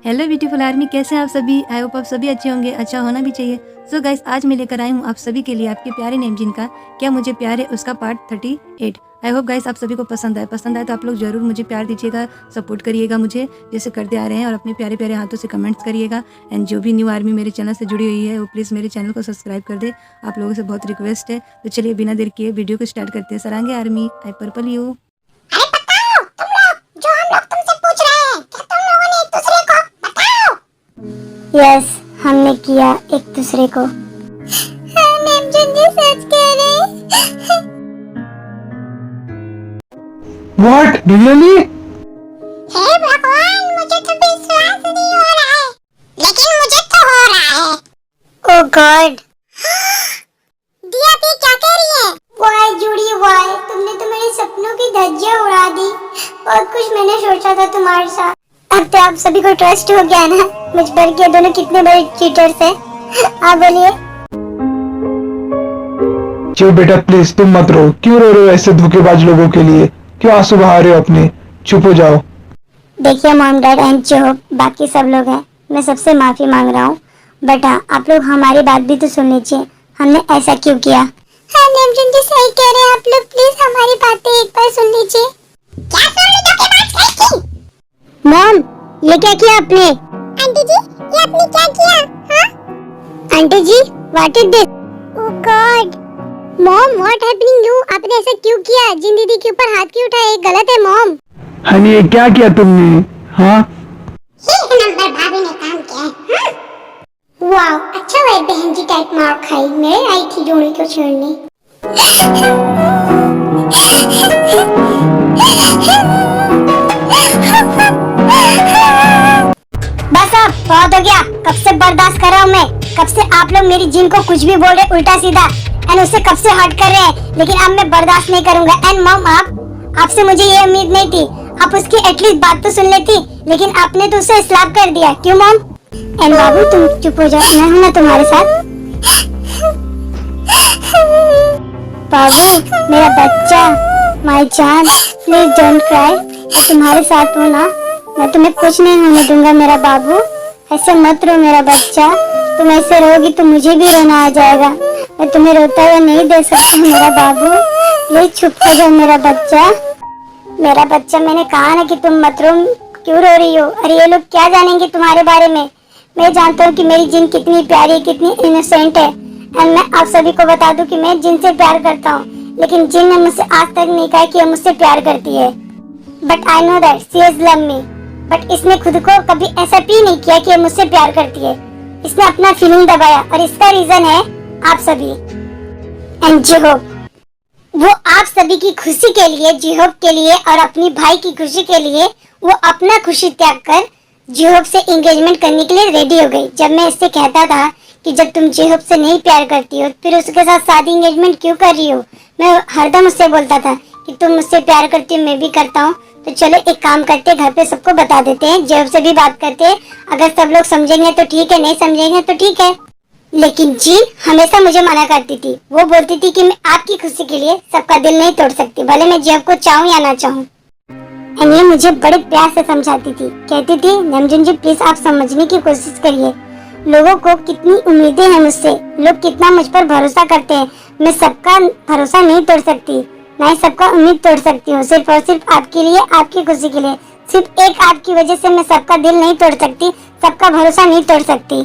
Hello beautiful army, कैसे हैं आप सभी। आई होप आप सभी अच्छे होंगे, अच्छा होना भी चाहिए। सो गाइस, आज मैं लेकर आई हूँ आप सभी के लिए आपके प्यारे नेमजिन का क्या मुझे प्यार है उसका पार्ट 38। आई होप गाइस आप सभी को पसंद आए तो आप लोग जरूर मुझे प्यार दीजिएगा, सपोर्ट करिएगा मुझे जैसे करते आ रहे हैं, और अपने प्यारे प्यारे हाथों से कमेंट्स करिएगा। एंड जो भी न्यू आर्मी मेरे चैनल से जुड़ी हुई है वो प्लीज़ मेरे चैनल को सब्सक्राइब कर दे, आप लोगों से बहुत रिक्वेस्ट है। तो चलिए बिना देर किए वीडियो को स्टार्ट करते हैं। सरांगे आर्मी, आई पर्पल यू। अरे बताओ तुम लोग, जो हम लोग तुमसे पूछ रहे हैं, क्या तुम लोगों ने एक दूसरे को बताओ? यस, हमने किया एक दूसरे को। नेमजुन जी सच कह रहे। What? Really? हे भगवान, मुझे तो विश्वास नहीं हो रहा है, लेकिन मुझे तो हो रहा है। ओह गॉड, दिया दी क्या कह रही है? वाई जूड़ी वाई, तुमने तो मेरे सपनों की धज्जियां उड़ा दी। बहुत कुछ मैंने सोचा था तुम्हारे साथ। अब तो आप सभी को ट्रस्ट हो गया ना मुझ पर कि ये दोनों कितने बड़े चीटर्स हैं। आप बोलिए। चुप बेटा, प्लीज तुम मत रो। क्यों रो रहे हो ऐसे धोखेबाज लोगों के लिए? क्यों आंसू बहा रहे हो अपने? चुप हो जाओ। देखिए मॉम डैड एंड जो बाकी सब लोग हैं, मैं सबसे माफी मांग रहा हूँ। बट हाँ, आप लोग हमारी बात भी तो सुन लीजिए, हमने ऐसा क्यों किया। हाँ नेमजुन जी सही कह रहे हैं, आप लोग प्लीज हमारी बातें एक बार सुन लीजिए। क्या सुन ली धोखेबाज कहीं की? मॉम, ये क्या किया आपने? आंटी जी, ये आपने क्या किया? हाँ? Aunty ji, what is this? Oh god, mom what happening you? आपने ऐसा क्यों किया? जिन दीदी के ऊपर हाथ क्यों उठाए? ये गलत है मॉम। हनी, ये क्या किया तुमने? हाँ, एक नंबर भाभी ने काम किया है। हाँ? वाओ, अच्छा हुआ बहन जी टाइप मार खाई। मैं आई थी जोड़ी को छोड़ने। बस अब बहुत हो गया। कब से बर्दाश्त कर रहा हूँ मैं। कब से आप लोग मेरी जिन को कुछ भी बोल रहे उल्टा सीधा, एंड उससे कब से हट कर रहे हैं, लेकिन अब मैं बर्दाश्त नहीं करूंगा। एंड मॉम, आपसे मुझे ये उम्मीद नहीं थी। आप उसकी एटलीस्ट बात तो सुन लेती, लेकिन आपने तो उसे स्लैप कर दिया। क्यों मॉम? एंड बाबू तुम चुप हो जाओ, मैं हूं ना तुम्हारे साथ। बाबू मेरा बच्चा, माय जान, प्लीज डोंट क्राई। तुम्हारे साथ हूं ना, मैं तुम्हें कुछ नहीं होने दूंगा मेरा बाबू। ऐसे मत रो मेरा बच्चा, तुम ऐसे रोगी तो मुझे भी रोना आ जाएगा। मैं तुम्हें रोता हुआ नहीं देख सकती मेरा बाबू, प्लीज चुप हो जाओ मेरा बच्चा। मेरा बच्चा, मैंने कहा ना कि तुम मत रो। क्यों रो रही हो? अरे ये लोग क्या जानेंगे तुम्हारे बारे में। मैं जानता हूँ कि मेरी जिन कितनी प्यारी, कितनी इनोसेंट है। एंड मैं आप सभी को बता दूं कि मैं जिन से प्यार करता हूँ, लेकिन जिन ने मुझसे आज तक नहीं कहा कि ये मुझसे प्यार करती है। But I know that she has love me. But इसने खुद को कभी ऐसा भी नहीं किया कि ये मुझसे प्यार करती है। इसने अपना फीलिंग दबाया, और इसका रीजन है आप सभी। एंड जिहोप, वो आप सभी की खुशी के लिए, जिहोप के लिए और अपनी भाई की खुशी के लिए वो अपना खुशी त्याग कर जिहोप से एंगेजमेंट करने के लिए रेडी हो गई। जब मैं इससे कहता था कि जब तुम जिहोप से नहीं प्यार करती हो फिर उसके साथ शादी एंगेजमेंट क्यों कर रही हो, मैं हरदम उससे बोलता था कि तुम मुझसे प्यार करती हो, मैं भी करता हूँ। तो चलो एक काम करते हैं, घर पे सबको बता देते हैं, जिहोप से भी बात करते हैं। अगर सब लोग समझेंगे तो ठीक है, नहीं समझेंगे तो ठीक है। लेकिन जिन हमेशा मुझे मना करती थी। वो बोलती थी कि मैं आपकी खुशी के लिए सबका दिल नहीं तोड़ सकती, भले मैं जिहोप को चाहूँ या ना चाहूँ। एंड ये मुझे बड़े प्यार से समझाती थी, कहती थी नेमजुन जी प्लीज आप समझने की कोशिश करिए। लोगों को कितनी उम्मीदें हैं मुझसे, लोग कितना मुझ पर भरोसा करते हैं। मैं सबका भरोसा नहीं तोड़ सकती, ना ही सबका उम्मीद तोड़ सकती हूँ। सिर्फ और सिर्फ आपके लिए, आपकी खुशी के लिए, सिर्फ एक आपकी वजह से मैं सबका दिल नहीं तोड़ सकती, सबका भरोसा नहीं तोड़ सकती।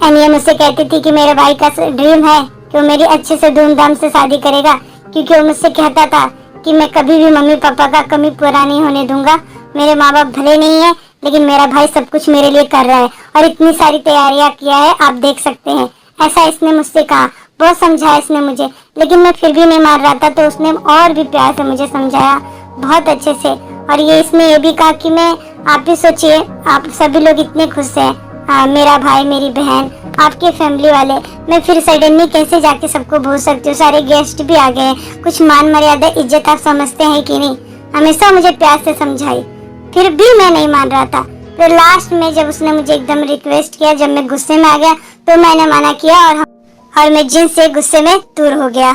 एंड ये मुझसे कहती थी कि मेरे भाई का ड्रीम है कि वो मेरी अच्छे से धूमधाम से शादी करेगा, क्योंकि वो मुझसे कहता था कि मैं कभी भी मम्मी पापा का कमी पूरा नहीं होने दूंगा। मेरे माँ बाप भले नहीं है, लेकिन मेरा भाई सब कुछ मेरे लिए कर रहा है, और इतनी सारी तैयारियां किया है, आप देख सकते हैं। ऐसा इसने मुझसे कहा, बहुत समझाया इसने मुझे, लेकिन मैं फिर भी नहीं मान रहा था। तो उसने और भी प्यार से मुझे समझाया, बहुत अच्छे से। और ये इसने ये भी कहा कि मैं, आप भी सोचिए, आप सभी लोग इतने खुश हैं, मेरा भाई, मेरी बहन, आपके फैमिली वाले, मैं फिर सडनली कैसे जाके सबको भूल सकती हूँ। सारे गेस्ट भी आ गए, कुछ मान मर्यादा इज्जत आप समझते हैं कि नहीं। हमेशा मुझे प्यार से समझाई, फिर भी मैं नहीं मान रहा था। फिर लास्ट में जब उसने मुझे एकदम रिक्वेस्ट किया, जब मैं गुस्से में आ गया तो मैंने मना किया, और मैं जिन से गुस्से में दूर हो गया,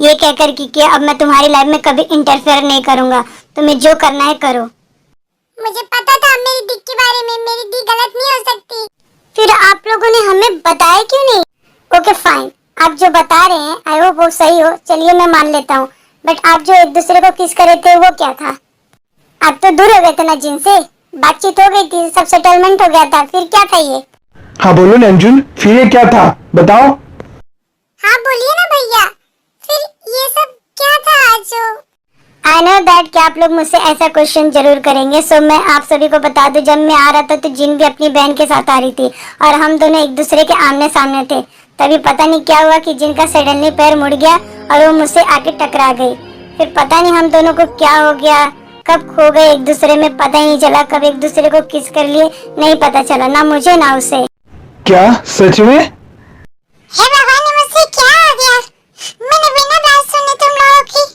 ये कहकर कि अब मैं तुम्हारी लाइफ में कभी इंटरफेयर नहीं करूंगा, तुम्हें जो करना है करो। मुझे पता था मैं मेरी दी के बारे में, मेरी दी गलत नहीं हो सकती। फिर आप लोगों ने हमें बताया क्यों नहीं? ओके फाइन, आप जो बता रहे हैं आई होप वो सही हो, चलिए मैं मान लेता हूँ। बट आप जो एक दूसरे को किस करे थे वो क्या था? आप तो दूर हो गए थे ना जिनसे, बातचीत हो गई थी, सब सेटलमेंट हो गया था, फिर क्या था ये? हाँ बोलो नंजुन, फिर ये क्या था बताओ। हाँ बोलिए ना भैया, फिर ये सब क्या था आज जो? आई नो दैट कि आप लोग मुझसे ऐसा क्वेश्चन जरूर करेंगे, सो मैं आप सभी को बता दूं, जब मैं आ रहा था तो जिन भी अपनी बहन के साथ आ रही थी और हम दोनों एक दूसरे के आमने सामने थे। तभी पता नहीं क्या हुआ कि जिनका सडनली पैर मुड़ गया और वो मुझसे आके टकरा गई। फिर पता नहीं हम दोनों को क्या हो गया, कब खो गए एक दूसरे में पता ही नहीं चला, कब एक दूसरे को किस कर लिए नहीं पता चला, ना मुझे ना उसे। क्या सच में? हे भगवान, मुझसे क्या हो गया? मैंने बिना बात सुने तुम लोगों की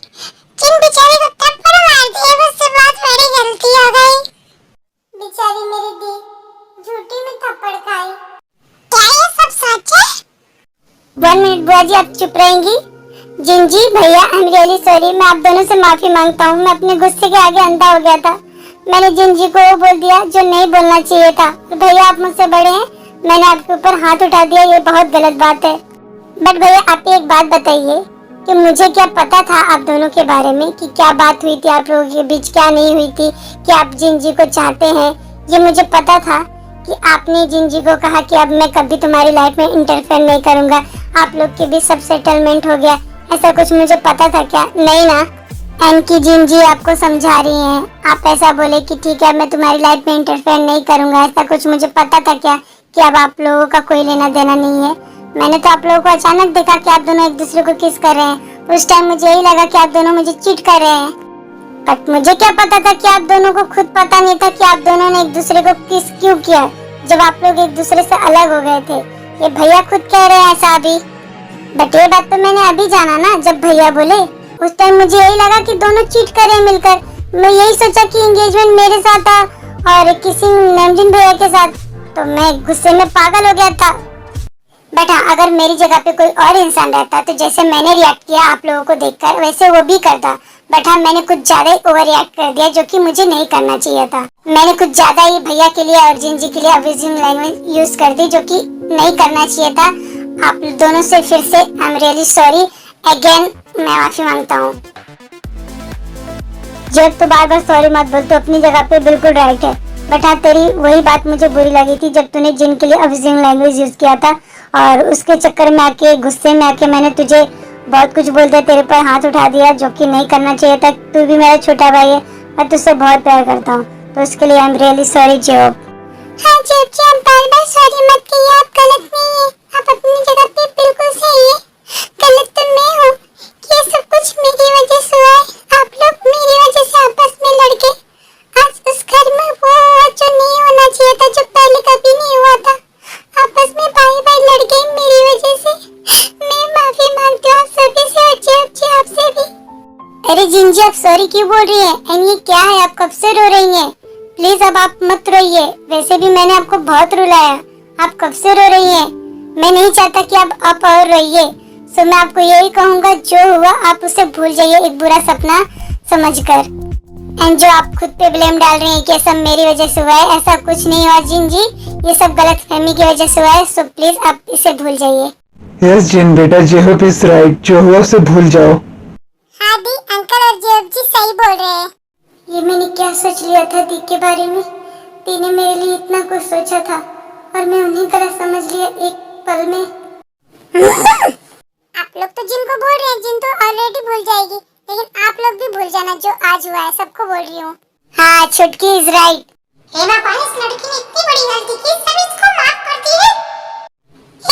जिन बेचारी को थप्पड़ मार दिया, मुझसे बहुत बड़ी गलती हो गई। बेचारी मेरी दी झूठी में थप्पड़ खाई। क्या ये सब सच है? 1 मिनट बुआ जी, आप चुप रहेंगी? जिन जी भैया, आई एम रियली सॉरी, मैं आप दोनों से माफी मांगता हूँ। मैं अपने गुस्से के आगे अंधा हो गया था, मैंने जिन जी को वो बोल दिया जो नहीं बोलना चाहिए था। तो भैया आप मुझसे बड़े हैं, मैंने आपके ऊपर हाथ उठा दिया, ये बहुत गलत बात है। बट भैया आप एक बात बताइए कि मुझे क्या पता था आप दोनों के बारे में, कि क्या बात हुई थी आप लोगों के बीच, क्या नहीं हुई थी, कि आप जिन जी को चाहते हैं। ये मुझे पता था कि आपने जिन जी को कहा कि अब मैं कभी तुम्हारी लाइफ में इंटरफेयर नहीं करूंगा, आप लोग के बीच सब सेटलमेंट हो गया, ऐसा कुछ मुझे पता था क्या? नहीं ना? एंड की जिन जी आपको समझा रही हैं, आप ऐसा बोले कि ठीक है मैं तुम्हारी लाइफ में इंटरफेयर नहीं करूंगा, ऐसा कुछ मुझे पता था क्या कि अब आप लोगों का कोई लेना देना नहीं है? मैंने तो आप लोगों को अचानक देखा कि आप दोनों एक दूसरे को किस कर रहे हैं, उस टाइम मुझे यही लगा कि आप दोनों मुझे चीट कर रहे हैं। बट मुझे क्या पता था कि आप दोनों को खुद पता नहीं था कि आप दोनों ने एक दूसरे को किस क्यों किया, जब आप लोग एक दूसरे से अलग हो गए थे। ये भैया खुद कह रहे हैं ऐसा अभी, बट ये बात तो मैंने अभी जाना ना, जब भैया बोले उस टाइम मुझे यही लगा कि दोनों चीट कर रहे हैं मिलकर। मैं यही सोचा कि एंगेजमेंट मेरे साथ था और किसी नमजीन भैया के साथ, तो मैं गुस्से में पागल हो गया था। बट हाँ, अगर मेरी जगह पे कोई और इंसान रहता तो जैसे मैंने रिएक्ट किया आप लोगों को देखकर, वैसे वो भी करता। बट हाँ, मैंने कुछ ज्यादा ही ओवर रिएक्ट कर दिया, जो कि मुझे नहीं करना चाहिए था। मैंने कुछ ज्यादा ही भैया के लिए और जिन जी के लिए अब्यूजिंग लैंग्वेज यूज कर दी, जो कि नहीं करना चाहिए था। आप दोनों से फिर से I am really sorry again, मैं माफी मांगता हूँ। जब तो बार बार सॉरी मत बोल, तो अपनी जगह पे बिल्कुल राइट है। बट हाँ, तेरी वही बात मुझे बुरी लगी थी जब तूने जिन के लिए अब्यूजिंग लैंग्वेज यूज किया था, और उसके चक्कर में आके, गुस्से में आके मैंने तुझे बहुत कुछ बोल दिया, तेरे पर हाथ उठा दिया, जो कि नहीं करना चाहिए था। तू भी मेरा छोटा भाई है, मैं तुझसे बहुत प्यार करता हूँ, तो उसके लिए I am really sorry job. हाँ जी, आप बार-बार सॉरी मत कहिए, आप गलत नहीं है, आप अपनी जगह पे बिल्कुल सही है। गलत तो मैं हूँ, ये सब कुछ मेरी वजह से हुआ है। आप लोग मेरी वजह से आपस में लड़ गए। आज उस घर में वो हुआ जो नहीं होना चाहिए था, जो पहले कभी नहीं हुआ था। आपस में भाई-भाई लड़ गए मेरी वजह से। मैं माफी मांगती हूँ आप सभी से और जी आपसे भी। अरे जिन जी, आप सॉरी क्यों बोल रही हैं? एंड ये क्या है, आप कब से रो रही हैं? प्लीज अब आप मत रोइए, वैसे भी मैंने आपको बहुत रुलाया, आप कब से रो रही हैं? मैं नहीं चाहता कि आप और रोइए। सो मैं आपको यही कहूँगा, जो हुआ आप उसे भूल जाइए, एक बुरा सपना समझकर। एंड जो आप खुद पे ब्लेम डाल रही हैं कि सब मेरी वजह से हुआ है, ऐसा कुछ नहीं हुआ जिन जी, ये सब गलतफहमी की वजह से हुआ है। सो प्लीज आप इसे भूल जाइए। यस जिन बेटा, जे होप इज राइट, जो हुआ उसे भूल जाओ। हाँ दी, अंकल और जेब जी सही बोल रहे हैं। ये मैंने क्या सोच लिया था दी के बारे में? दी ने मेरे लिए इतना कुछ सोचा था और मैं उन्हीं तरह समझ लिया एक पल में। आप लोग तो जिनको बोल रहे हैं, जिन तो ऑलरेडी भूल जाएगी, लेकिन आप लोग भी भूल जाना जो आज हुआ है, सबको बोल रही हूँ। हाँ, छुटकी इज राइट। हे भगवान, इस लड़की ने इतनी बड़ी गलती की, सब इसको माफ करती है।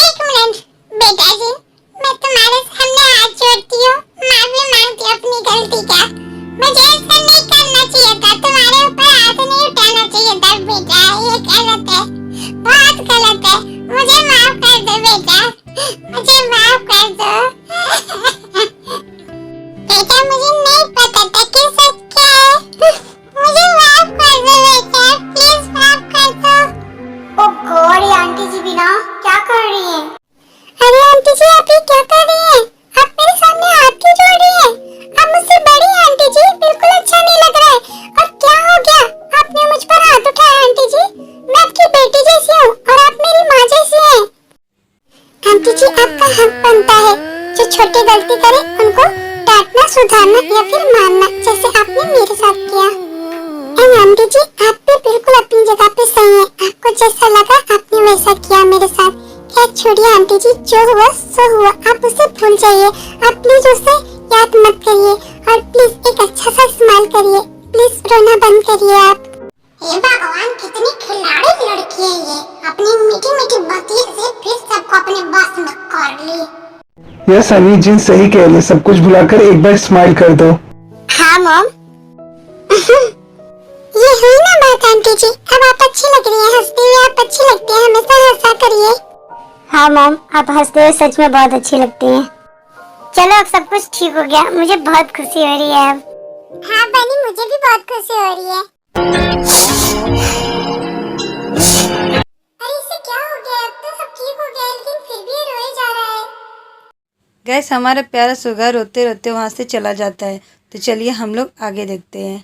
एक मिनट बेटा जी, मैं तुम्हारे सामने हाथ जोड़ती हूँ, माफी मांगती हूँ अपनी गलती का। मुझे ऐसा नहीं करना चाहिए था, तुम्हारे ऊपर हाथ नहीं उठाना चाहिए था बेटा, ये गलत है, बहुत गलत है। मुझे माफ कर दो बेटा, मुझे माफ कर दो। बेटा मुझे नहीं पता था कि सच क्या है, मुझे माफ कर दो बेटा, प्लीज माफ कर दो। ओ गॉड, ये आंटी जी भी ना क्या कर रही हैं? अरे आंटी जी, आप ये क्या कर रही हैं? आप मेरे सामने हाथ क्यों जोड़ रही हैं? आप मुझसे बड़ी हैं आंटी जी, बिल्कुल अच्छा नहीं लग रहा है। और क्या हो गया? आपने मुझ पर हाथ उठाया आंटी गलती करे उनको डांटना, सुधारना या फिर मारना, जैसे आपने मेरे साथ किया। एंड आंटी जी आप भी बिल्कुल अपनी जगह पे सही है। आपको जैसा लगा आपने वैसा किया मेरे साथ। खैर छोड़िए आंटी जी, जो हुआ सो हुआ, आप उसे भूल जाइए। आप प्लीज उसे याद मत करिए और प्लीज एक अच्छा सा स्माइल करिए। प्लीज रोना बंद करिए आप। हे भगवान, कितनी खिलाड़ी लड़की है ये। अपनी मीठी मीठी बातों से फिर सबको अपने बस में कर ली। यस हनी, जिन सही कह रही, सब कुछ भुलाकर एक बार स्माइल कर दो। हाँ मॉम। ये हुई ना बात आंटी जी, अब आप अच्छी लग रही हैं, हंसती हुई आप अच्छी लगती हैं, हमेशा हंसा करिए। हाँ मॉम, आप हंसते हुए सच में बहुत अच्छी लगती हैं। चलो अब सब कुछ ठीक हो गया, मुझे बहुत खुशी हो रही है अब। हाँ बनी, मुझे भी बहुत खुशी हो रही है। अरे इसे क्या हो गया? अब तो सब ठीक हो गया लेकिन फिर भी ये रोए जा रहा है। गैस हमारा प्यारा सुगा रोते रोते वहाँ से चला जाता है। तो चलिए हम लोग आगे देखते हैं।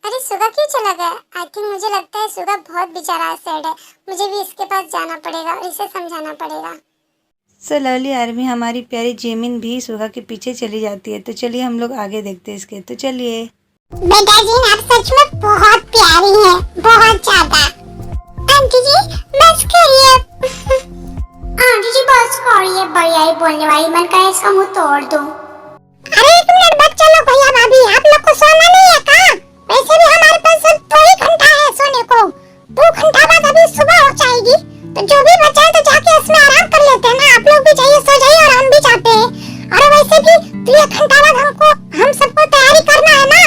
अरे सुगा क्यों चला गया? आई थिंक मुझे लगता है सुगा बहुत बेचारा सैड है। मुझे भी इसके पास जाना पड़ेगा और इसे समझाना पड़ेगा। सो लवली आर्मी हमारी प्यारी जेमिन भी सुगा के पीछे चली जाती है। तो चलिए हम लोग आगे देखते हैं इसके। तो चलिए। बेटा जी आप सच में बहुत प्यारी हैं, बहुत ज्यादा। आंटी जी बस करिए। आंटी जी बस करिए, बढ़िया ही बोलने वाली, मन करे इसका मुंह तोड़ दूं। अरे एक मिनट बच्चा लोग, भैया भाभी आप लोग को सोना नहीं है क्या? वैसे भी हमारे पास सिर्फ 2 ही घंटा है सोने को। 2 घंटा बाद अभी सुबह हो जाएगी, तो जो भी बचा है तो जाके उसमें आराम कर लेते हैं ना। आप लोग भी जाइए, सो जाइए और हम भी जाते हैं। और वैसे भी 2 घंटा बाद हम सबको तैयारी करना है ना।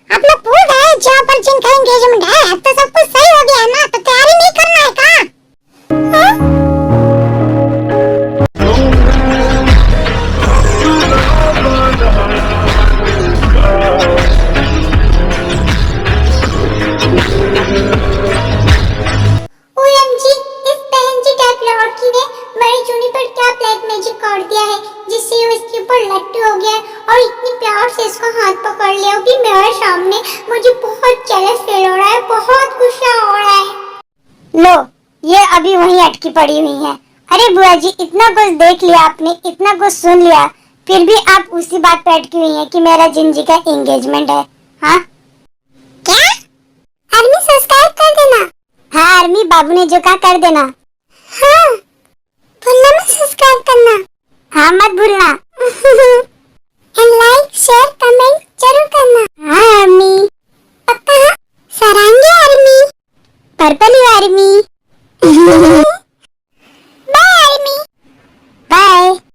आप लोग भूल गए जहाँ पर जिनका एंगेजमेंट है, अब तो सब कुछ सही हो गया है ना, तो तैयारी नहीं करना है क्या? हाँ? OMG, इस बहन जी टाइप लड़की ने मेरी चुन्नी पर क्या ब्लैक मैजिक कर दिया है, जिससे ये इसके ऊपर लट्टू हो गया है और इतनी प्यार से इसका हाथ पकड़ लिया भी मेरे सामने। मुझे बहुत जेलस फील हो रहा है, बहुत गुस्सा हो रहा है। लो, ये अभी वहीं अटकी पड़ी हुई है। अरे बुआ जी, इतना कुछ देख लिया आपने, इतना कुछ सुन लिया, फिर भी आप उसी बात पे अटकी हुई हैं कि मेरा जिंजी का एंगेजमेंट है। हाँ क्या? आर्मी सब्सक्राइब कर देना। हाँ आर्मी, बाबू ने जो कहा कर देना। हाँ भूलना मत सब्सक्राइब करना। हाँ मत भूलना। एंड लाइक शेयर कमेंट जरूर करना। हाँ आर्मी। पक्का? सरांगी आर्मी। Purple army.